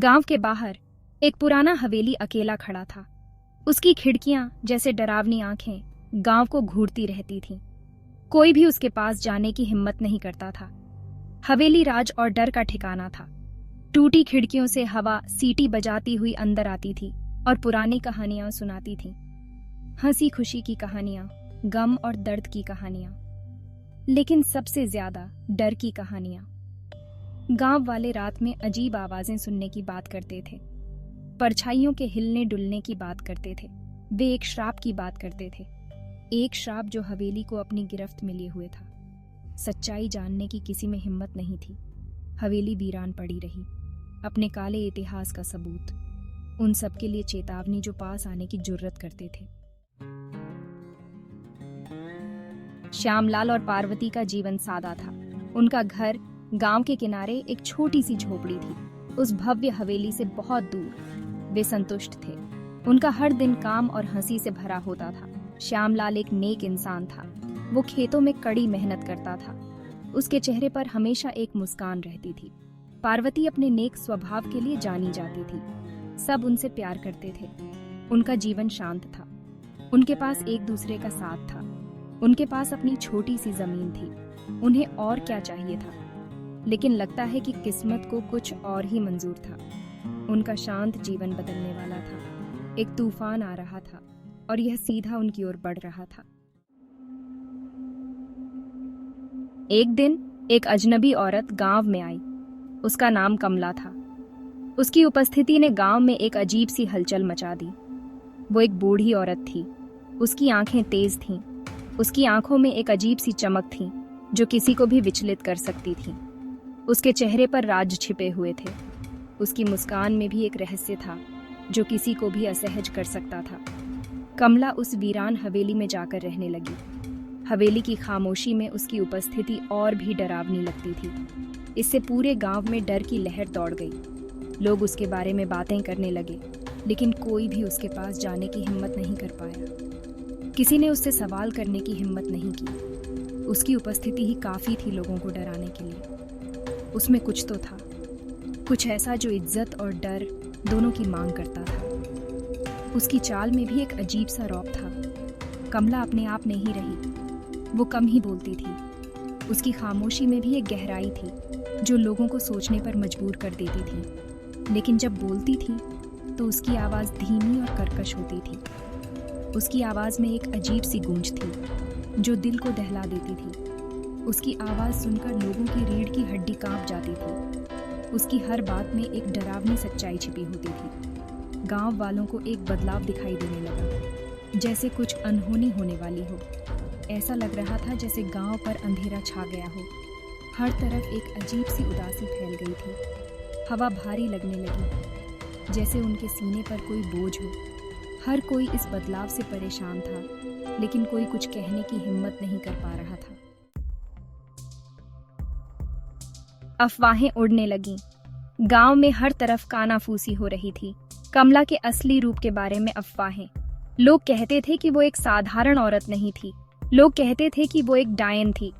गांव के बाहर एक पुराना हवेली अकेला खड़ा था। उसकी खिड़कियां जैसे डरावनी आंखें गांव को घूरती रहती थीं। कोई भी उसके पास जाने की हिम्मत नहीं करता था। हवेली राज और डर का ठिकाना था। टूटी खिड़कियों से हवा सीटी बजाती हुई अंदर आती थी और पुरानी कहानियां सुनाती थी। हंसी खुशी की कहानियां, गम और दर्द की कहानियां, लेकिन सबसे ज्यादा डर की कहानियां। गांव वाले रात में अजीब आवाजें सुनने की बात करते थे। परछाइयों के हिलने डुलने की बात करते थे। वे एक श्राप की बात करते थे, एक श्राप जो हवेली को अपनी गिरफ्त में लिए हुए था। सच्चाई जानने की किसी में हिम्मत नहीं थी। हवेली वीरान पड़ी रही, अपने काले इतिहास का सबूत, उन सब के लिए चेतावनी जो पास आने की जुर्रत करते थे। श्यामलाल और पार्वती का जीवन सादा था। उनका घर गांव के किनारे एक छोटी सी झोपड़ी थी, उस भव्य हवेली से बहुत दूर। वे संतुष्ट थे। उनका हर दिन काम और हंसी से भरा होता था। श्यामलाल एक नेक इंसान था। वो खेतों में कड़ी मेहनत करता था। उसके चेहरे पर हमेशा एक मुस्कान रहती थी। पार्वती अपने नेक स्वभाव के लिए जानी जाती थी। सब उनसे प्यार करते थे। उनका जीवन शांत था। उनके पास एक दूसरे का साथ था। उनके पास अपनी छोटी सी जमीन थी। उन्हें और क्या चाहिए था? लेकिन लगता है कि किस्मत को कुछ और ही मंजूर था। उनका शांत जीवन बदलने वाला था। एक तूफान आ रहा था और यह सीधा उनकी ओर बढ़ रहा था। एक दिन एक अजनबी औरत गांव में आई। उसका नाम कमला था। उसकी उपस्थिति ने गांव में एक अजीब सी हलचल मचा दी। वो एक बूढ़ी औरत थी। उसकी आंखें तेज थीं। उसकी आंखों में एक अजीब सी चमक थी जो किसी को भी विचलित कर सकती थी। उसके चेहरे पर राज छिपे हुए थे। उसकी मुस्कान में भी एक रहस्य था जो किसी को भी असहज कर सकता था। कमला उस वीरान हवेली में जाकर रहने लगी। हवेली की खामोशी में उसकी उपस्थिति और भी डरावनी लगती थी। इससे पूरे गांव में डर की लहर दौड़ गई। लोग उसके बारे में बातें करने लगे, लेकिन कोई भी उसके पास जाने की हिम्मत नहीं कर पाया। किसी ने उससे सवाल करने की हिम्मत नहीं की। उसकी उपस्थिति ही काफी थी लोगों को डराने के लिए। उसमें कुछ तो था, कुछ ऐसा जो इज्जत और डर दोनों की मांग करता था। उसकी चाल में भी एक अजीब सा रौब था। कमला अपने आप नहीं रही। वो कम ही बोलती थी। उसकी खामोशी में भी एक गहराई थी जो लोगों को सोचने पर मजबूर कर देती थी। लेकिन जब बोलती थी तो उसकी आवाज़ धीमी और कर्कश होती थी। उसकी आवाज़ में एक अजीब सी गूंज थी जो दिल को दहला देती थी। उसकी आवाज़ सुनकर लोगों की रीढ़ की हड्डी कांप जाती थी। उसकी हर बात में एक डरावनी सच्चाई छिपी होती थी। गांव वालों को एक बदलाव दिखाई देने लगा, जैसे कुछ अनहोनी होने वाली हो। ऐसा लग रहा था जैसे गांव पर अंधेरा छा गया हो। हर तरफ एक अजीब सी उदासी फैल गई थी। हवा भारी लगने लगी, जैसे उनके सीने पर कोई बोझ हो। हर कोई इस बदलाव से परेशान था, लेकिन कोई कुछ कहने की हिम्मत नहीं कर पा रहा था। अफवाहें उड़ने लगीं। गांव में हर तरफ कानाफूसी हो रही थी। कमला के असली रूप के बारे में अफवाहें। लोग कहते थे कि वो एक साधारण औरत नहीं थी। लोग कहते थे कि वो एक डायन थी,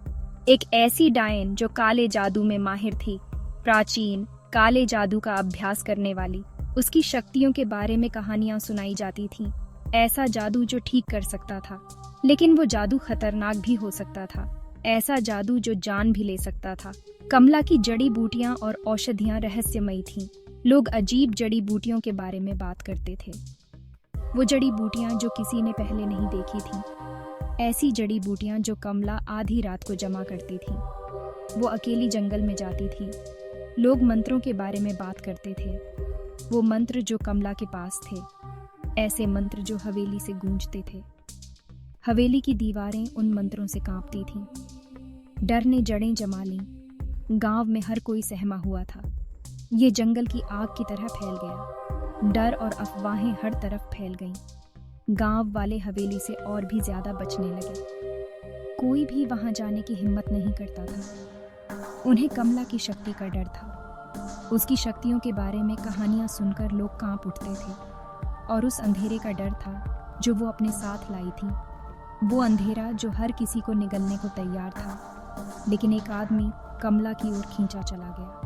एक ऐसी डायन जो काले जादू में माहिर थी, प्राचीन काले जादू का अभ्यास करने वाली। उसकी शक्तियों के बारे में कहानियां सुनाई जाती थीं। ऐसा जादू जो ठीक कर सकता था, लेकिन वो जादू खतरनाक भी हो सकता था। ऐसा जादू जो जान भी ले सकता था। कमला की जड़ी बूटियां और औषधियां रहस्यमयी थीं। लोग अजीब जड़ी बूटियों के बारे में बात करते थे। वो जड़ी बूटियां जो किसी ने पहले नहीं देखी थीं। ऐसी जड़ी बूटियां जो कमला आधी रात को जमा करती थी। वो अकेली जंगल में जाती थी। लोग मंत्रों के बारे में बात करते थे। वो मंत्र जो कमला के पास थे, ऐसे मंत्र जो हवेली से गूंजते थे। हवेली की दीवारें उन मंत्रों से कांपती थीं। डर ने जड़ें जमा लीं। गांव में हर कोई सहमा हुआ था। ये जंगल की आग की तरह फैल गया। डर और अफवाहें हर तरफ फैल गईं। गांव वाले हवेली से और भी ज्यादा बचने लगे। कोई भी वहां जाने की हिम्मत नहीं करता था। उन्हें कमला की शक्ति का डर था। उसकी शक्तियों के बारे में कहानियां सुनकर लोग कांप उठते थे। और उस अंधेरे का डर था जो वो अपने साथ लाई थी। वो अंधेरा जो हर किसी को निगलने को तैयार था। लेकिन एक आदमी कमला की ओर खींचा चला गया।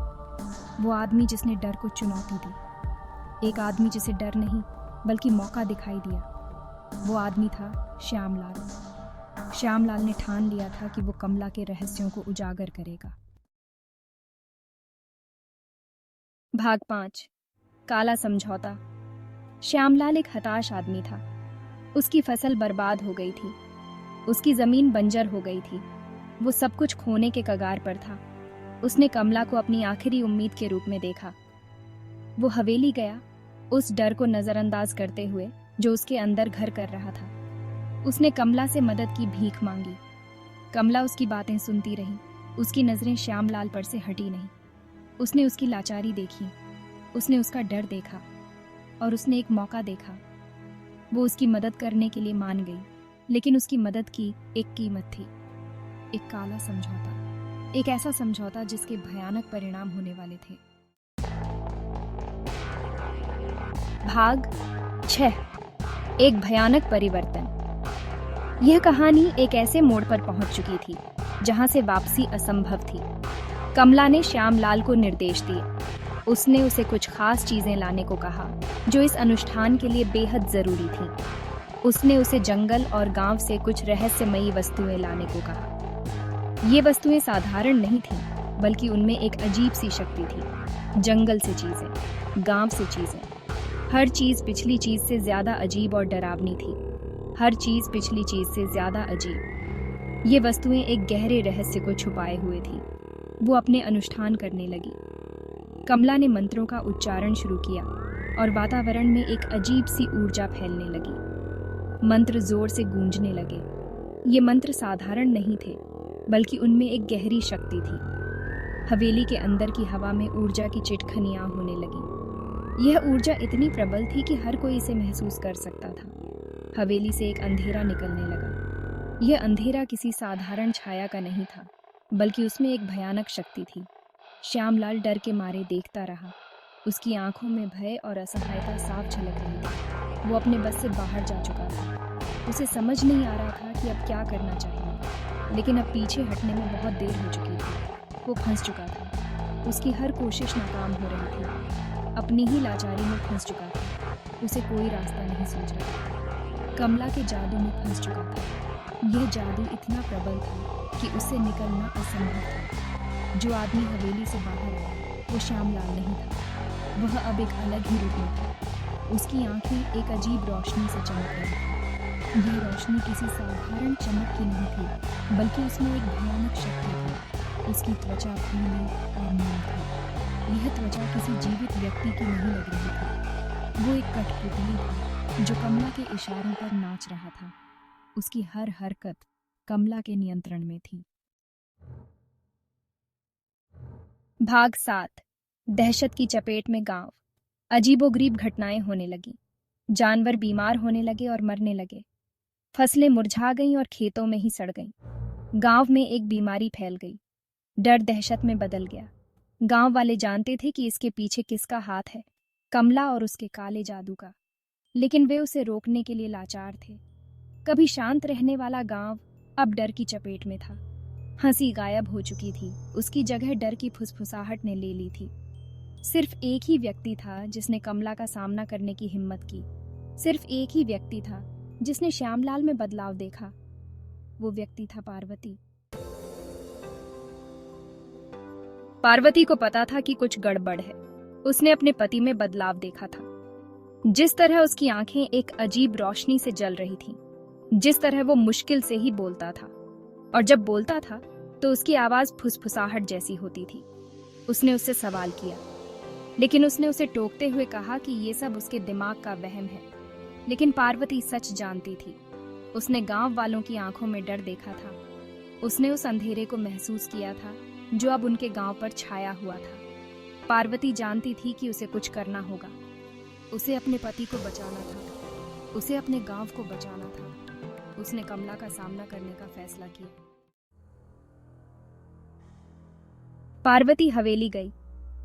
वो आदमी जिसने डर को चुनौती दी। एक आदमी जिसे डर नहीं बल्कि मौका दिखाई दिया। वो आदमी था श्यामलाल। श्यामलाल ने ठान लिया था कि वो कमला के रहस्यों को उजागर करेगा। भाग 5 काला समझौता। श्यामलाल एक हताश आदमी था। उसकी फसल बर्बाद हो गई थी। उसकी जमीन बंजर हो गई थी। वो सब कुछ खोने के कगार पर था। उसने कमला को अपनी आखिरी उम्मीद के रूप में देखा। वो हवेली गया, उस डर को नजरअंदाज करते हुए जो उसके अंदर घर कर रहा था। उसने कमला से मदद की भीख मांगी। कमला उसकी बातें सुनती रही। उसकी नजरें श्यामलाल पर से हटी नहीं। उसने उसकी लाचारी देखी, उसने उसका डर देखा और उसने एक मौका देखा। वो उसकी मदद करने के लिए मान गई, लेकिन उसकी मदद की एक कीमत थी, एक काला समझौता, एक ऐसा समझौता जिसके भयानक परिणाम होने वाले थे। भाग 6 एक भयानक परिवर्तन। यह कहानी एक ऐसे मोड़ पर पहुंच चुकी थी जहां से वापसी असंभव थी। कमला ने श्यामलाल को निर्देश दिए। उसने उसे कुछ खास चीजें लाने को कहा जो इस अनुष्ठान के लिए बेहद जरूरी थी। उसने उसे जंगल और गांव से कुछ रहस्यमयी वस्तुएं लाने को कहा। ये वस्तुएं साधारण नहीं थीं, बल्कि उनमें एक अजीब सी शक्ति थी। जंगल से चीजें, गांव से चीजें, हर चीज पिछली चीज से ज्यादा अजीब और डरावनी थी। हर चीज पिछली चीज से ज्यादा अजीब। ये वस्तुएं एक गहरे रहस्य को छुपाए हुए थी। वो अपने अनुष्ठान करने लगी। कमला ने मंत्रों का उच्चारण शुरू किया और वातावरण में एक अजीब सी ऊर्जा फैलने लगी। मंत्र जोर से गूंजने लगे। ये मंत्र साधारण नहीं थे, बल्कि उनमें एक गहरी शक्ति थी। हवेली के अंदर की हवा में ऊर्जा की चिटखनियां होने लगी। यह ऊर्जा इतनी प्रबल थी कि हर कोई इसे महसूस कर सकता था। हवेली से एक अंधेरा निकलने लगा। यह अंधेरा किसी साधारण छाया का नहीं था, बल्कि उसमें एक भयानक शक्ति थी। श्यामलाल डर के मारे देखता रहा। उसकी आंखों में भय और असहायता साफ झलक रही थी। वो अपने बस से बाहर जा चुका था। उसे समझ नहीं आ रहा था कि अब क्या करना चाहिए, लेकिन अब पीछे हटने में बहुत देर हो चुकी थी। वो फंस चुका था। उसकी हर कोशिश नाकाम हो रही थी। अपनी ही लाचारी में फंस चुका था। उसे कोई रास्ता नहीं सूझ रहा था। कमला के जादू में फंस चुका था। यह जादू इतना प्रबल था कि उससे निकलना असंभव था। जो आदमी हवेली से बाहर आया वो श्यामलाल नहीं था। वह अब एक अलग ही रूप में था। उसकी आंखें एक अजीब रोशनी से चमक रही थी। यह रोशनी किसी साधारण चमक की नहीं थी, बल्कि उसमें एक भयानक शक्ति थी। उसकी त्वचा पीली और नील थी। यह त्वचा किसी जीवित व्यक्ति की नहीं लग रही थी। वो एक कठपुतली था जो कमला के इशारों पर नाच रहा था। उसकी हर हरकत कमला के नियंत्रण में थी। भाग 7 दहशत की चपेट में गांव। अजीबोगरीब घटनाएं होने लगी। जानवर बीमार होने लगे और मरने लगे। फसलें मुरझा गईं और खेतों में ही सड़ गईं। गांव में एक बीमारी फैल गई। डर दहशत में बदल गया। गांव वाले जानते थे कि इसके पीछे किसका हाथ है, कमला और उसके काले जादू का। लेकिन वे उसे रोकने के लिए लाचार थे। कभी शांत रहने वाला गांव अब डर की चपेट में था। हंसी गायब हो चुकी थी। उसकी जगह डर की फुसफुसाहट ने ले ली थी। सिर्फ एक ही व्यक्ति था जिसने कमला का सामना करने की हिम्मत की। सिर्फ एक ही व्यक्ति था जिसने श्यामलाल में बदलाव देखा। वो व्यक्ति था पार्वती। पार्वती को पता था कि कुछ गड़बड़ है। उसने अपने पति में बदलाव देखा था। जिस तरह उसकी आंखें एक अजीब रोशनी से जल रही थीं, जिस तरह वो मुश्किल से ही बोलता था, और जब बोलता था तो उसकी आवाज फुसफुसाहट जैसी होती थी। उसने उससे सवाल किया, लेकिन उसने उसे टोकते हुए कहा कि ये सब उसके दिमाग का वहम है। लेकिन पार्वती सच जानती थी। उसने गांव वालों की आंखों में डर देखा था। उसने उस अंधेरे को महसूस किया था जो अब उनके गांव पर छाया हुआ था। पार्वती जानती थी कि उसे कुछ करना होगा। उसे अपने पति को बचाना था। उसे अपने गांव को बचाना था। उसने कमला का सामना करने का फैसला किया। पार्वती हवेली गई।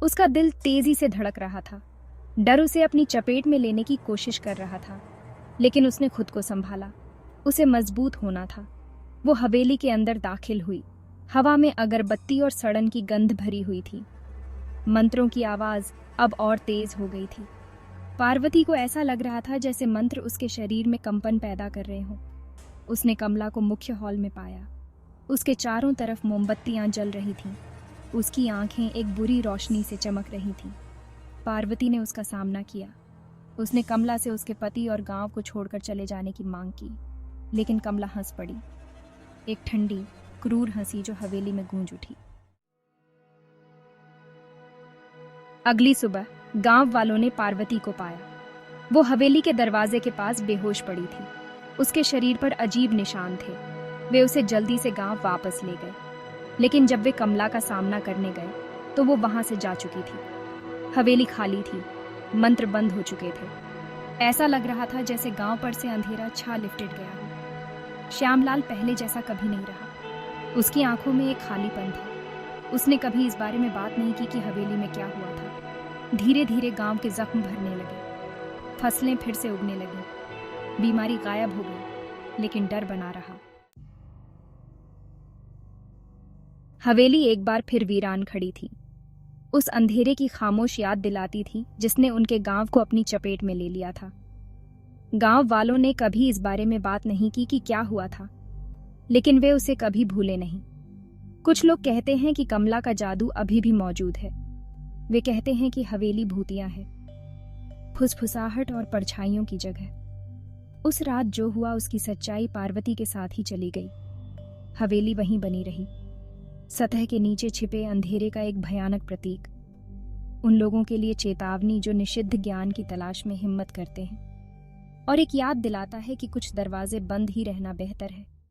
उसका दिल तेजी से धड़क रहा था। डर उसे अपनी चपेट में लेने की कोशिश कर रहा था, लेकिन उसने खुद को संभाला। उसे मजबूत होना था। वो हवेली के अंदर दाखिल हुई। हवा में अगरबत्ती और सड़न की गंध भरी हुई थी। मंत्रों की आवाज अब और तेज हो गई थी। पार्वती को ऐसा लग रहा था जैसे मंत्र उसके शरीर में कंपन पैदा कर रहे हों। उसने कमला को मुख्य हॉल में पाया। उसके चारों तरफ मोमबत्तियां जल रही थीं। उसकी आंखें एक बुरी रोशनी से चमक रही थीं। पार्वती ने उसका सामना किया। उसने कमला से उसके पति और गांव को छोड़कर चले जाने की मांग की, लेकिन कमला हंस पड़ी, एक ठंडी, क्रूर हंसी जो हवेली में गूंज उठी। अगली सुबह गांव वालों ने पार्वती को पाया। वो हवेली के दरवाजे के पास बेहोश पड़ी थी। उसके शरीर पर अजीब निशान थे। वे उसे जल्दी से गांव वापस ले गए, लेकिन जब वे कमला का सामना करने गए तो वो वहां से जा चुकी थी। हवेली खाली थी, मंत्र बंद हो चुके थे। ऐसा लग रहा था जैसे गांव पर से अंधेरा छा लिपट गया हो। श्यामलाल पहले जैसा कभी नहीं रहा। उसकी आंखों में एक खालीपन था। उसने कभी इस बारे में बात नहीं की कि हवेली में क्या हुआ था। धीरे धीरे गांव के जख्म भरने लगे, फसलें फिर से उगने लगीं, बीमारी गायब हो गई, लेकिन डर बना रहा। हवेली एक बार फिर वीरान खड़ी थी। उस अंधेरे की खामोश याद दिलाती थी जिसने उनके गांव को अपनी चपेट में ले लिया था। गांव वालों ने कभी इस बारे में बात नहीं की कि क्या हुआ था, लेकिन वे उसे कभी भूले नहीं। कुछ लोग कहते हैं कि कमला का जादू अभी भी मौजूद है। वे कहते हैं कि हवेली भूतिया है, फुसफुसाहट और परछाइयों की जगह। उस रात जो हुआ उसकी सच्चाई पार्वती के साथ ही चली गई। हवेली वहीं बनी रही, सतह के नीचे छिपे अंधेरे का एक भयानक प्रतीक, उन लोगों के लिए चेतावनी जो निषिद्ध ज्ञान की तलाश में हिम्मत करते हैं, और एक याद दिलाता है कि कुछ दरवाजे बंद ही रहना बेहतर है।